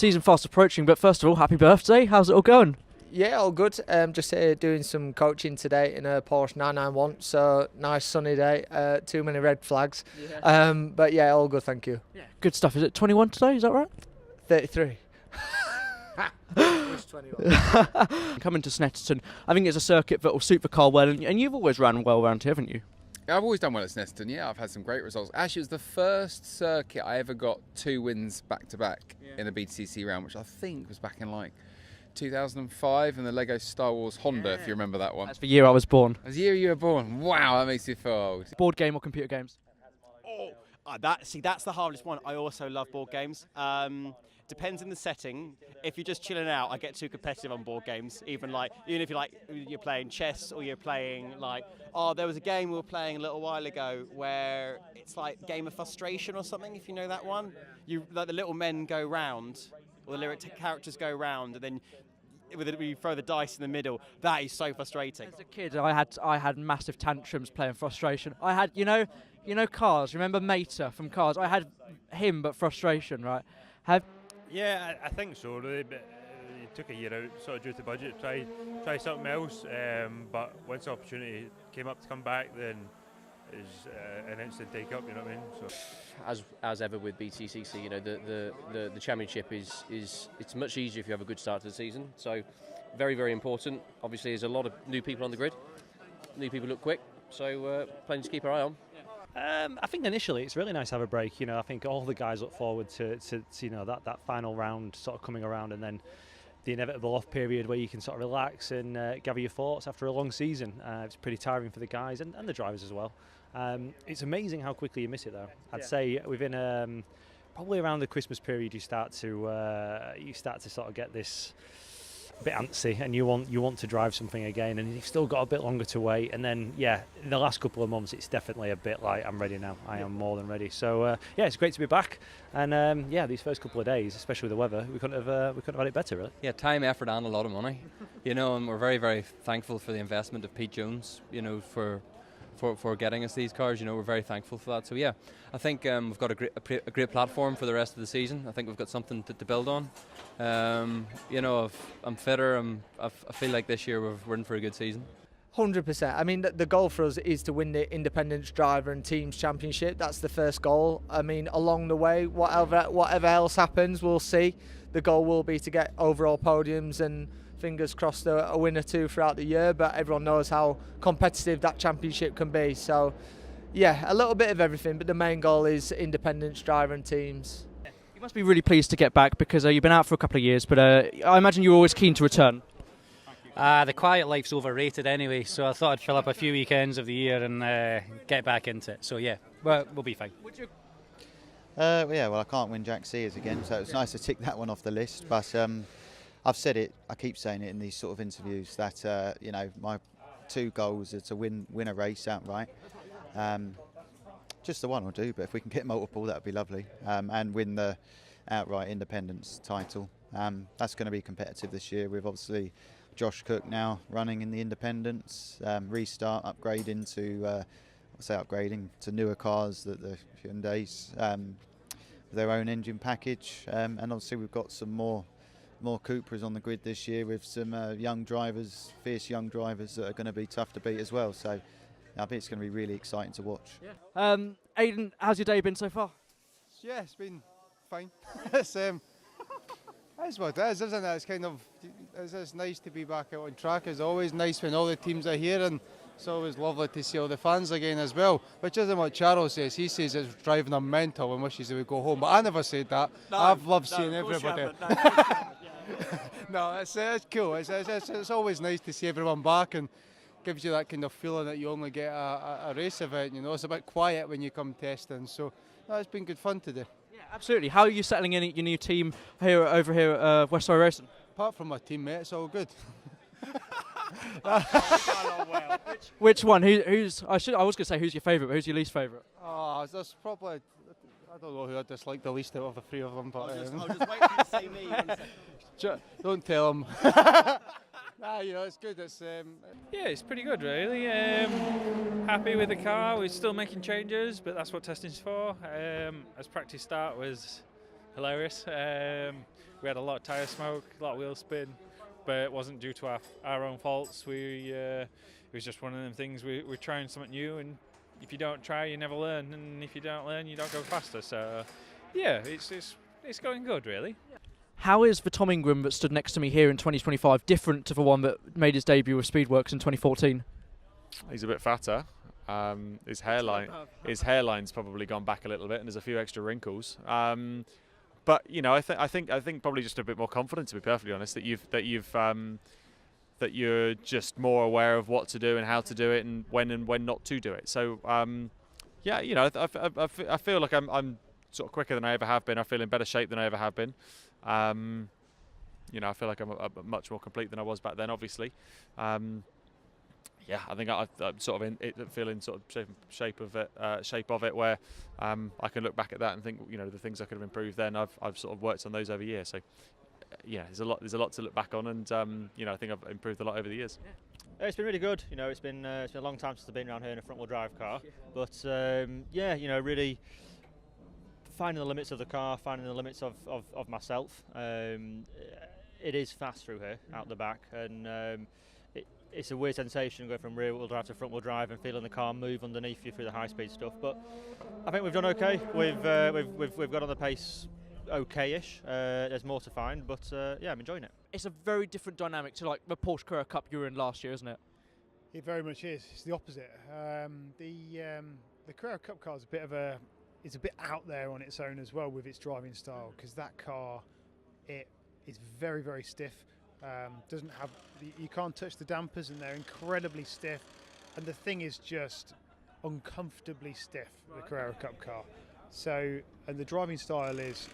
season fast approaching, but first of all, happy birthday. How's it all going? Yeah, all good. Just doing some coaching today in a Porsche 991. So nice sunny day. Too many red flags. Yeah. But yeah, all good. Thank you. Yeah, good stuff. Is it 21 today? Is that right? 33. Which 21? Coming to Snetterton, I think it's a circuit that will suit the car well, and you've always ran well around here, haven't you? I've always done well at Snetterton, yeah. I've had some great results. Actually, it was the first circuit I ever got 2 wins back-to-back in a Btcc round, which I think was back in like 2005 in the Lego Star Wars Honda, if you remember that one. That's the year I was born. That's the year you were born. Wow, that makes you feel old. Board game or computer games? That's the hardest one. I also love board games. Depends on the setting. If you're just chilling out, I get too competitive on board games. Even if you're playing chess or you're playing there was a game we were playing a little while ago where it's like Game of Frustration or something. If you know that one, the little men go round, or the characters go round, and then you throw the dice in the middle. That is so frustrating. As a kid, I had massive tantrums playing Frustration. I had you know Cars. Remember Mater from Cars? I had him, but Frustration, right? Yeah, I think so, really, but you took a year out, sort of due to budget, try something else, but once the opportunity came up to come back, then it was an instant take up, you know what I mean? So. As ever with Btcc, the championship is it's much easier if you have a good start to the season, so very, very important. Obviously, there's a lot of new people on the grid, new people look quick, so plenty to keep our eye on. I think initially it's really nice to have a break. I think all the guys look forward to that final round sort of coming around, and then the inevitable off period where you can sort of relax and gather your thoughts after a long season. It's pretty tiring for the guys and the drivers as well. It's amazing how quickly you miss it though. I'd say within probably around the Christmas period you start to sort of get this bit antsy, and you want to drive something again, and you've still got a bit longer to wait. And then in the last couple of months it's definitely a bit like I'm ready now. I am more than ready. So it's great to be back, and these first couple of days, especially with the weather, we couldn't have had it better, really. Yeah, time, effort and a lot of money, and we're very, very thankful for the investment of Pete Jones, for getting us these cars. We're very thankful for that. So yeah, I think we've got a great platform for the rest of the season. I think we've got something to build on. I'm fitter. I feel like this year we're in for a good season. 100%. I mean, the goal for us is to win the Independence Driver and Teams Championship. That's the first goal. I mean, along the way, whatever else happens, we'll see. The goal will be to get overall podiums and fingers crossed a win or two throughout the year, but everyone knows how competitive that championship can be. So yeah, a little bit of everything, but the main goal is Independence Driver and Teams. You must be really pleased to get back, because you've been out for a couple of years, but I imagine you were always keen to return. The quiet life's overrated anyway, so I thought I'd fill up a few weekends of the year and get back into it. So yeah, we'll be fine. Well, I can't win Jack Sears again, so it's nice to tick that one off the list. But I've said it, I keep saying it in these sort of interviews, that my 2 goals are to win a race outright. Just the one will do, but if we can get multiple, that would be lovely. And win the outright independence title. That's going to be competitive this year, with obviously Josh Cook now running in the independence, restart, upgrading to newer cars, that the Hyundais, with their own engine package. And obviously we've got some more Cupras on the grid this year, with some young drivers, fierce young drivers that are going to be tough to beat as well. So I think it's going to be really exciting to watch. Yeah. Aidan, how's your day been so far? Yeah, it's been fine. It's what it is, isn't it? It's kind of, it's nice to be back out on track. It's always nice when all the teams are here, and it's always lovely to see all the fans again as well, which isn't what Charles says. He says it's driving him mental and wishes he would go home, but I never said that. I've loved seeing everybody. No, it's cool. It's always nice to see everyone back, and gives you that kind of feeling that you only get a race event. It's a bit quiet when you come testing, so no, it's been good fun today. Yeah, absolutely. How are you settling in your new team over here at West Surrey Racing? Apart from my teammate, it's all good. Which one? Who's? I was going to say who's your favourite, but who's your least favourite? Oh, there's probably, I don't know who I dislike the least out of the 3 of them. But I'll just wait for you to say me. Don't tell them. Nah, it's good. Yeah, it's pretty good, really. Happy with the car. We're still making changes, but that's what testing's for. As practice start was hilarious. We had a lot of tyre smoke, a lot of wheel spin, but it wasn't due to our own faults. It was just one of them things. We're trying something new, and if you don't try, you never learn, and if you don't learn, you don't go faster. So, yeah, it's going good, really. How is the Tom Ingram that stood next to me here in 2025 different to the one that made his debut with Speedworks in 2014? He's a bit fatter. His hairline's probably gone back a little bit, and there's a few extra wrinkles. But you know, I think probably just a bit more confident, to be perfectly honest, that you're just more aware of what to do and how to do it, and when not to do it. So yeah, you know, I feel like I'm sort of quicker than I ever have been. I feel in better shape than I ever have been. You know, I feel like I'm much more complete than I was back then, obviously. Yeah, I think I'm sort of feeling sort of shape of it, where I can look back at that and think, you know, the things I could have improved then. I've sort of worked on those over years. So yeah, there's a lot to look back on, and you know, I think I've improved a lot over the years. It's been really good. You know, it's been a long time since I've been around here in a front-wheel drive car, but yeah, you know, really finding the limits of the car, finding the limits of myself. It is fast through here, out the back, and it's a weird sensation going from rear-wheel drive to front-wheel drive and feeling the car move underneath you through the high-speed stuff. But I think we've done okay. We've got on the pace okay-ish. There's more to find, but yeah, I'm enjoying it. It's a very different dynamic to like the Porsche Carrera Cup you were in last year, isn't it? It very much is. It's the opposite. The Carrera Cup car is a bit out there on its own as well with its driving style, because that car, it is very, very stiff. Doesn't have, you can't touch the dampers, and they're incredibly stiff, and the thing is just uncomfortably stiff, the Carrera Cup car. So, and the driving style is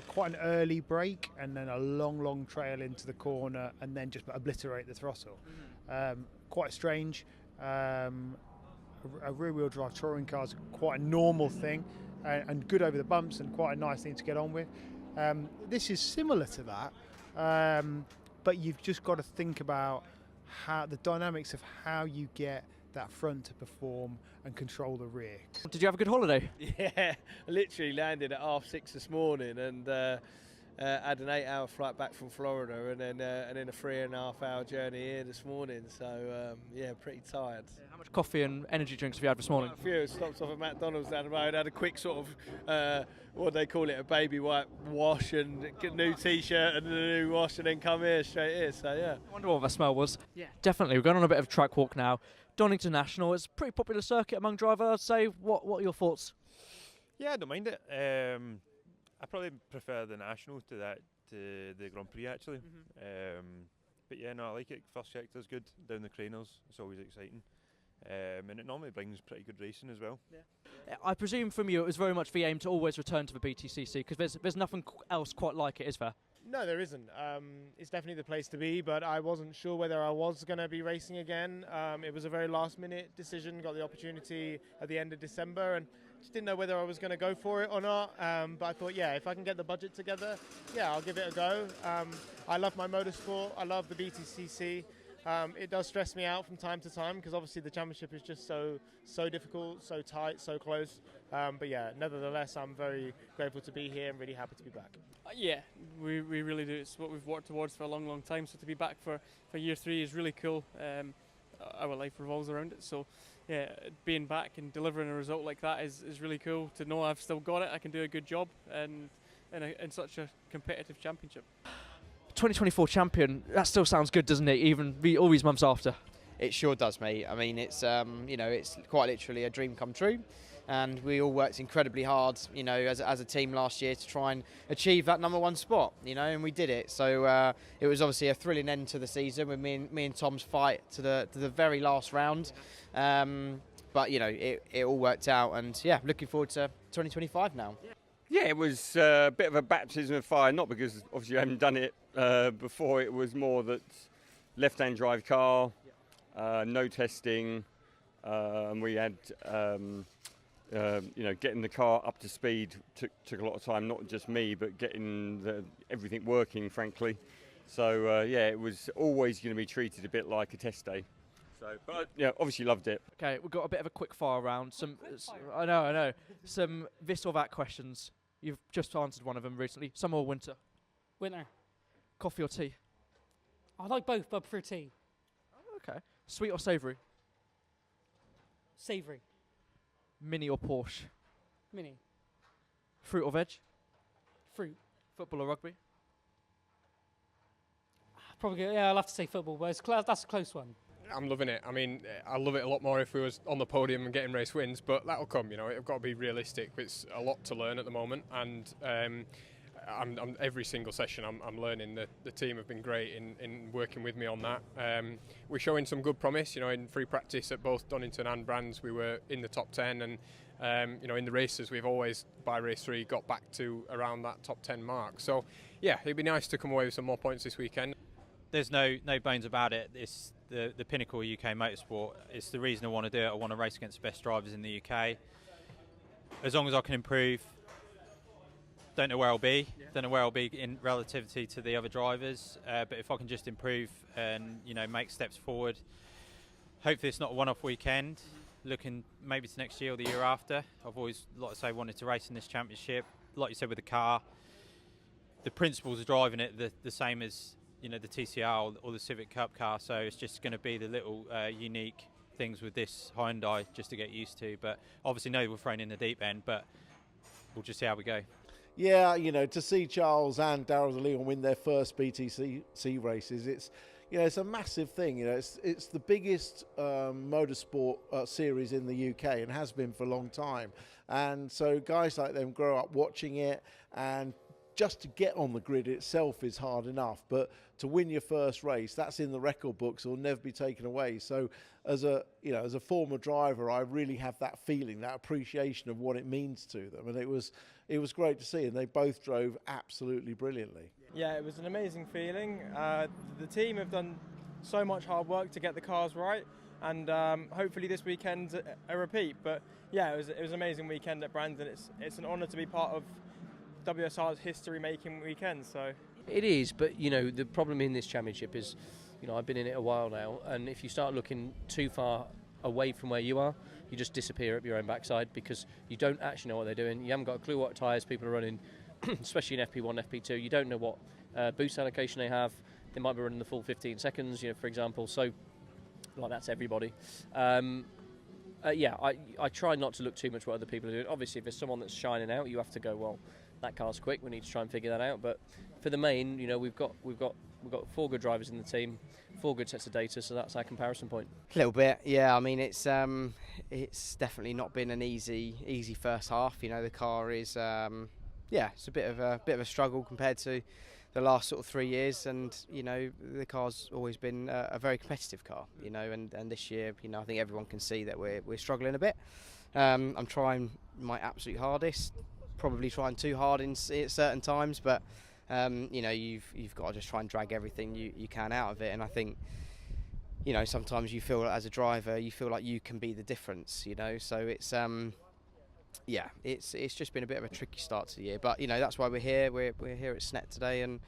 quite an early brake and then a long trail into the corner and then just obliterate the throttle. Quite strange. A rear-wheel drive touring car is quite a normal thing and good over the bumps and quite a nice thing to get on with. This is similar to that, but you've just got to think about how the dynamics of how you get that front to perform and control the rear. Did you have a good holiday? Yeah, I literally landed at 6:30 this morning and had an 8-hour flight back from Florida, and then a 3.5-hour journey here this morning. So yeah, pretty tired. How much coffee and energy drinks have you had this morning? A few. Stopped off at McDonald's down the road, had a quick sort of what they call it, a baby wipe wash, and get a new t-shirt and a new wash, and then come here straight here. So yeah. I wonder what that smell was. Yeah, definitely. We're going on a bit of a track walk now. Donington National is a pretty popular circuit among drivers, I'd say. What are your thoughts? Yeah, I don't mind it. I probably prefer the National to the Grand Prix, actually. But yeah, no, I like it. First sector's good. Down the Craners, it's always exciting. And it normally brings pretty good racing as well. Yeah. I presume from you it was very much the aim to always return to the Btcc, because there's nothing else quite like it, is there? No, there isn't. It's definitely the place to be, but I wasn't sure whether I was going to be racing again. It was a very last-minute decision. Got the opportunity at the end of December, and just didn't know whether I was going to go for it or not. But I thought, yeah, if I can get the budget together, yeah, I'll give it a go. I love my motorsport. I love the Btcc. It does stress me out from time to time, because obviously the championship is just so difficult, so tight, so close. But yeah, nevertheless, I'm very grateful to be here and really happy to be back. Yeah, we really do. It's what we've worked towards for a long time. So to be back for year 3 is really cool. Our life revolves around it. So yeah, being back and delivering a result like that is really cool. To know I've still got it, I can do a good job, and in such a competitive championship. 2024 champion, that still sounds good, doesn't it, even all these months after? It sure does, mate. I mean, it's you know, it's quite literally a dream come true, and we all worked incredibly hard, you know, as a team last year to try and achieve that #1 spot, you know, and we did it. So it was obviously a thrilling end to the season with me and Tom's fight to the very last round. But you know, it all worked out, and yeah, looking forward to 2025 now. Yeah, it was a bit of a baptism of fire, not because obviously I haven't done it before. It was more that left-hand drive car, no testing, and we had, you know, getting the car up to speed took a lot of time, not just me, but getting everything working, frankly. So yeah, it was always going to be treated a bit like a test day. So, but yeah, obviously loved it. Okay, we've got a bit of a quick fire round. I know. Some this or that questions. You've just answered one of them recently. Summer or winter? Winter. Coffee or tea? I like both, but I prefer tea. Okay. Sweet or savoury? Savoury. Mini or Porsche? Mini. Fruit or veg? Fruit. Football or rugby? Probably, yeah, I'll have to say football, but that's a close one. I'm loving it. I mean, I love it a lot more if we was on the podium and getting race wins, but that'll come. You know, I've got to be realistic. It's a lot to learn at the moment, and I'm every single session I'm learning. The team have been great in working with me on that. We're showing some good promise. You know, in free practice at both Donington and Brands, we were in the top 10, and you know, in the races, we've always by race 3 got back to around that top 10 mark. So, yeah, it'd be nice to come away with some more points this weekend. There's no bones about it. It's the pinnacle of UK motorsport. It's the reason I want to do it. I want to race against the best drivers in the UK. As long as I can improve, don't know where I'll be. Don't know where I'll be in relativity to the other drivers. But if I can just improve and make steps forward, hopefully it's not a one-off weekend. Looking maybe to next year or the year after. I've always, like I say, wanted to race in this championship. Like you said with the car, the principles of driving it the same as the TCR or the Civic Cup car, so it's just going to be the little unique things with this Hyundai just to get used to. But obviously, no, we're thrown in the deep end, but we'll just see how we go. Yeah, to see Charles and Darryl de Leon win their first BTCC races, it's a massive thing. It's the biggest motorsport series in the UK and has been for a long time. And so guys like them grow up watching it, and just to get on the grid itself is hard enough, but to win your first race, that's in the record books, will never be taken away. So as a former driver, I really have that feeling, that appreciation of what it means to them, and it was great to see, and they both drove absolutely brilliantly. Yeah, it was an amazing feeling. The team have done so much hard work to get the cars right, and hopefully this weekend's a repeat. But yeah, it was an amazing weekend at Brandon. It's an honour to be part of WSR's history-making weekend. So it is, but the problem in this championship is, I've been in it a while now, and if you start looking too far away from where you are, you just disappear up your own backside because you don't actually know what they're doing. You haven't got a clue what tyres people are running, especially in FP1, FP2. You don't know what boost allocation they have. They might be running the full 15 seconds, for example. So, that's everybody. I try not to look too much what other people are doing. Obviously, if there's someone that's shining out, you have to go, well, that car's quick. We need to try and figure that out. But for the main, we've got 4 good drivers in the team, 4 good sets of data, so that's our comparison point. A little bit, yeah. I mean, it's definitely not been an easy first half. The car is, it's a bit of a struggle compared to the last sort of 3 years, and the car's always been a very competitive car. And this year, I think everyone can see that we're struggling a bit. I'm trying my absolute hardest. Probably trying too hard at certain times, but you've got to just try and drag everything you can out of it. And I think sometimes you feel as a driver you feel like you can be the difference. So it's it's just been a bit of a tricky start to the year. But that's why we're here. We're here at Snet today and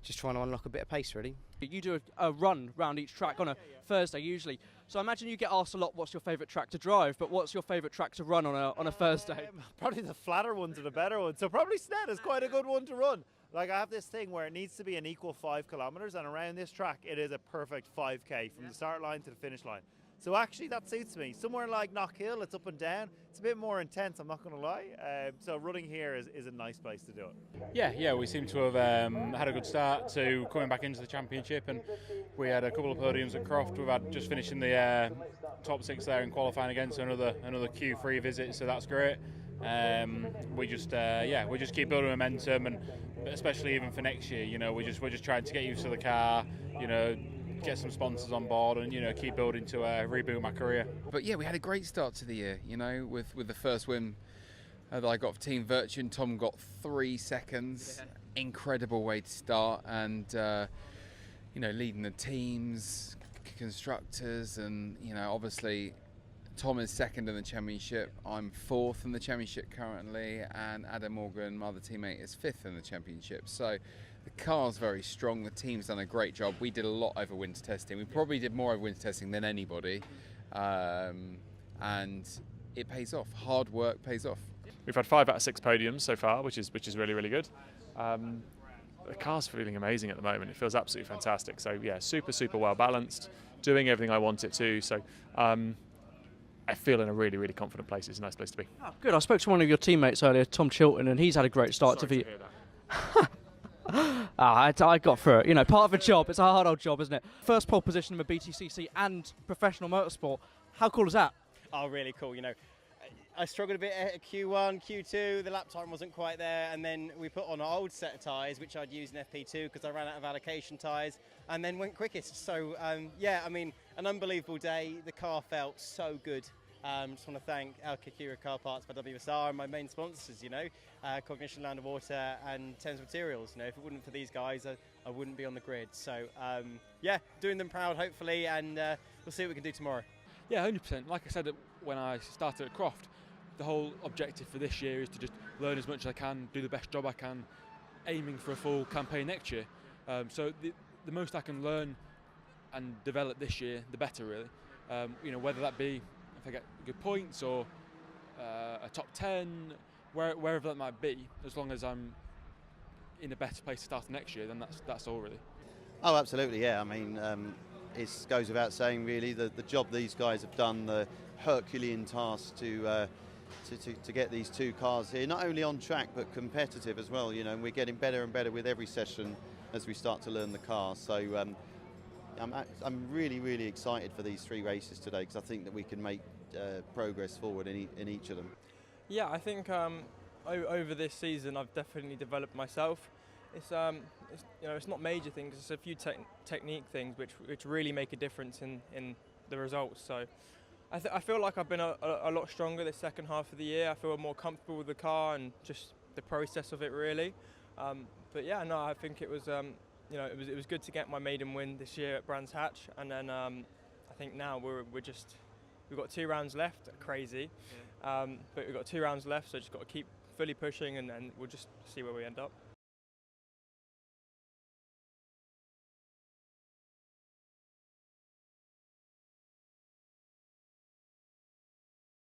just trying to unlock a bit of pace, really. You do a run round each track on a Thursday usually. So I imagine you get asked a lot what's your favourite track to drive, but what's your favourite track to run on a Thursday? Probably the flatter ones are the better ones. So probably Snet is quite a good one to run. Like, I have this thing where it needs to be an equal 5 kilometres, and around this track it is a perfect 5k from the start line to the finish line. So actually that suits me. Somewhere like Knockhill, it's up and down. It's a bit more intense, I'm not going to lie. So running here is a nice place to do it. Yeah, we seem to have had a good start to coming back into the championship, and we had a couple of podiums at Croft. We've had just finishing the top 6 there in qualifying again, so another Q3 visit, so that's great. We just keep building momentum, and especially even for next year, we're just trying to get used to the car, get some sponsors on board, and keep building to reboot my career. But yeah, we had a great start to the year, with the first win that I got for Team Virtue, and Tom got 3 seconds. Yeah. Incredible way to start, and leading the teams, constructors, and obviously Tom is second in the championship. I'm 4th in the championship currently, and Adam Morgan, my other teammate, is 5th in the championship. So the car's very strong. The team's done a great job. We did a lot over winter testing. We probably did more over winter testing than anybody, and it pays off. Hard work pays off. we've had 5 out of 6 podiums so far, which is really, really good. The car's feeling amazing at the moment. It feels absolutely fantastic. So yeah, super well balanced, doing everything I want it to. So I feel in a really, really confident place. It's a nice place to be. Oh, good. I spoke to one of your teammates earlier, Tom Chilton, and he's had a great start Sorry to the. hear that. I got through it. You know, part of a job. It's a hard old job, isn't it? First pole position in the Btcc and professional motorsport. How cool is that? Oh, really cool. You know, I struggled a bit at Q1, Q2. The lap time wasn't quite there, and then we put on an old set of tyres, which I'd used in FP2 because I ran out of allocation tyres, and then went quickest. So yeah, I mean, an unbelievable day. The car felt so good. Just want to thank Al Kikira Car Parts by WSR and my main sponsors, you know, Cognition Land and Water and Thames Materials. You know, if it wasn't for these guys, I wouldn't be on the grid. So yeah, doing them proud, hopefully, and we'll see what we can do tomorrow. Yeah, 100%. Like I said when I started at Croft, the whole objective for this year is to just learn as much as I can, do the best job I can, aiming for a full campaign next year. So the most I can learn and develop this year, the better, really. You know, whether that be if I get good points or a top 10, wherever that might be, as long as I'm in a better place to start next year, then that's all really. Oh, absolutely, yeah. I mean, it goes without saying, really, the job these guys have done, the Herculean task to get these 2 cars here, not only on track but competitive as well. You know, and we're getting better and better with every session as we start to learn the car. So I'm really excited for these 3 races today because I think that we can make progress forward in each of them. Yeah, I think over this season I've definitely developed myself. It's you know, it's not major things. It's a few technique things which really make a difference in the results. So I feel like I've been a lot stronger this second half of the year. I feel more comfortable with the car and just the process of it, really. But yeah, no, I think it was you know, it was good to get my maiden win this year at Brands Hatch, and then I think now we've got 2 rounds left. Crazy, but we've got 2 rounds left, so just got to keep fully pushing, and then we'll just see where we end up.